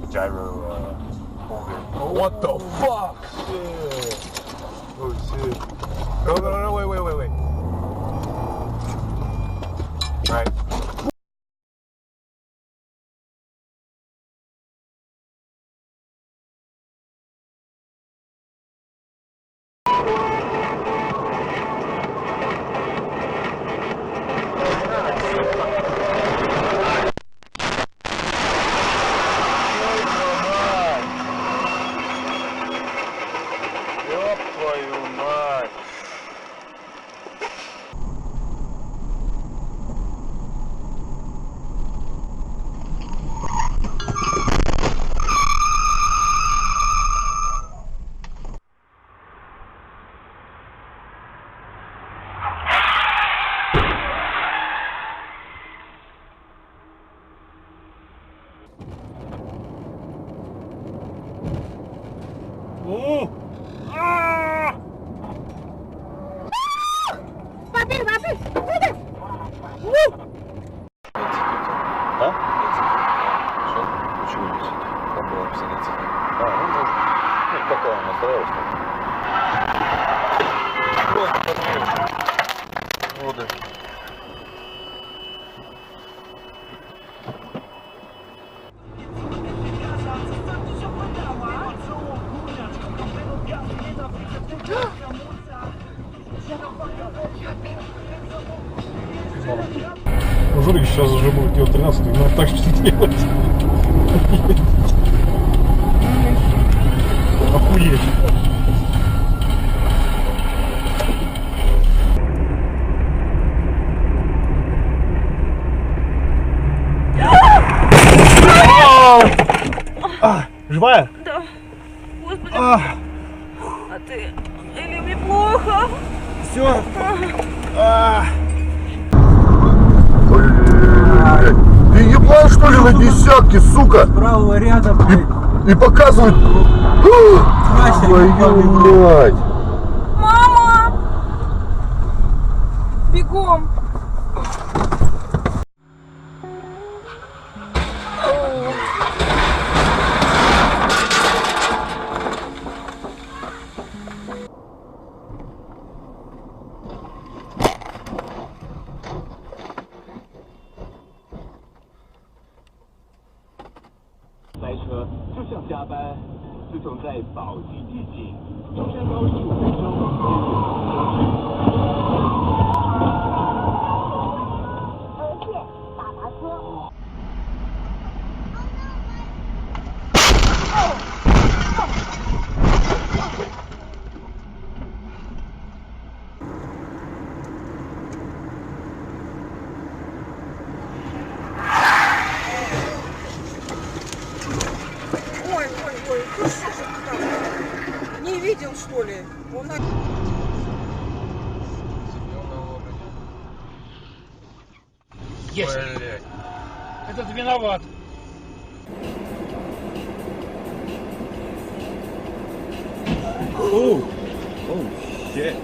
gyro moving. Oh. What the fuck? Shit. Oh shit. No, wait. Right. Да? Что? Почему не сидит? Там была обсценация. Ну, пока он настроился. Вот, посмотрим. Воды. Мужик сейчас уже будет делать 13, но так что делать. Охуеть. Живая? Да. Господи. А ты... Или мне плохо? Все. Ты ебал, что ли, на десятке, сука? Правого ряда, И показывает... Твою мать! Мама! Бегом! Ой, ты что же ты там? Не видел, что ли? Он... Есть. Этот виноват. Oh, shit.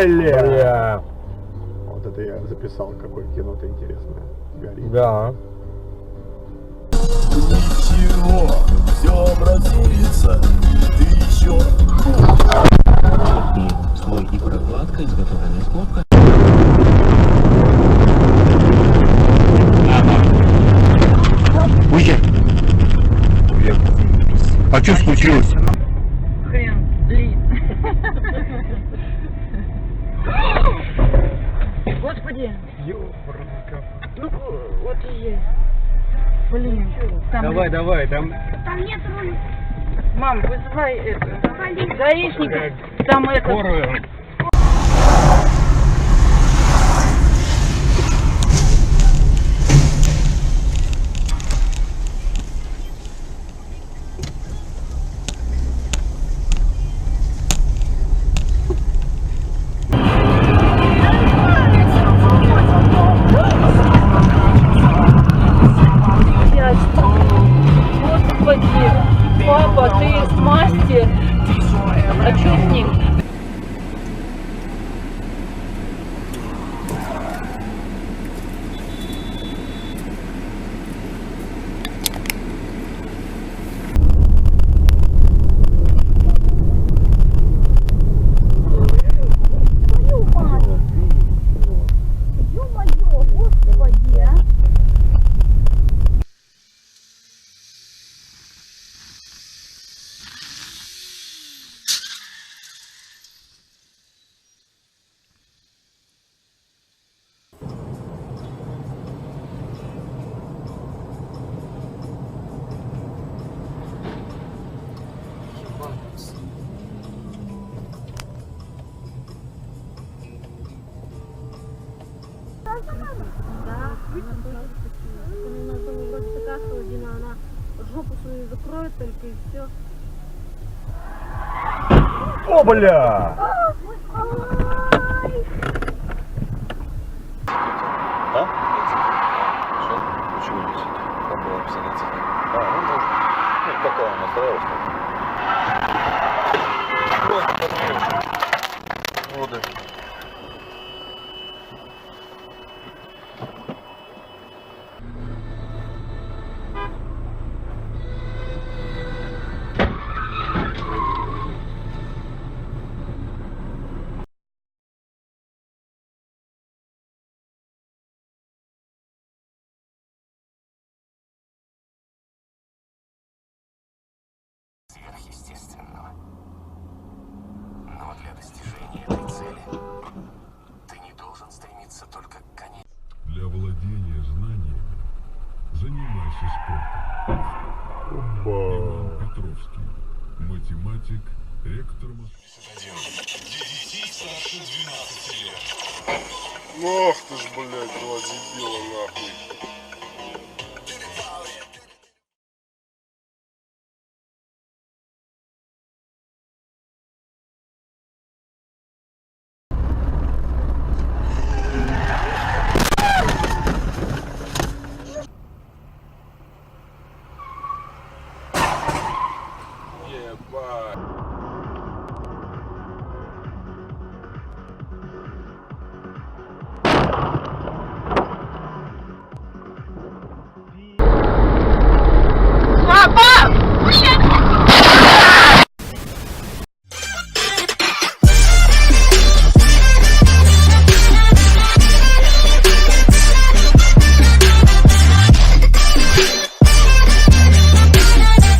Бля. Вот это я записал, какое кино-то интересное. Горит. Да. Ничего, все образуется. Ты еще... И слой гиперокладка, изготовленный с хлопка. А что случилось? Хрен, блин. Господи. Ну, вот и есть. Блин. Там Давай, там... Там нет руля. Мам, вызывай это. Гаишников. Там это. Скорую. Господи, папа, ты мастер. А что с ним? Она жопу свою закроет только и все. О, бля! А? Что? Почему не висит? Там было написано цифра. А, ну может. Ну, пока он настраивался. Вот, посмотрим. Воды. Сверхъестественного. Но для достижения этой цели ты не должен стремиться только к конечному. Для владения знаниями занимайся спортом. Иван Петровский, математик, ректор Москвы. Детей старше 12 лет. Ох ты ж, блядь, два дебила нахуй.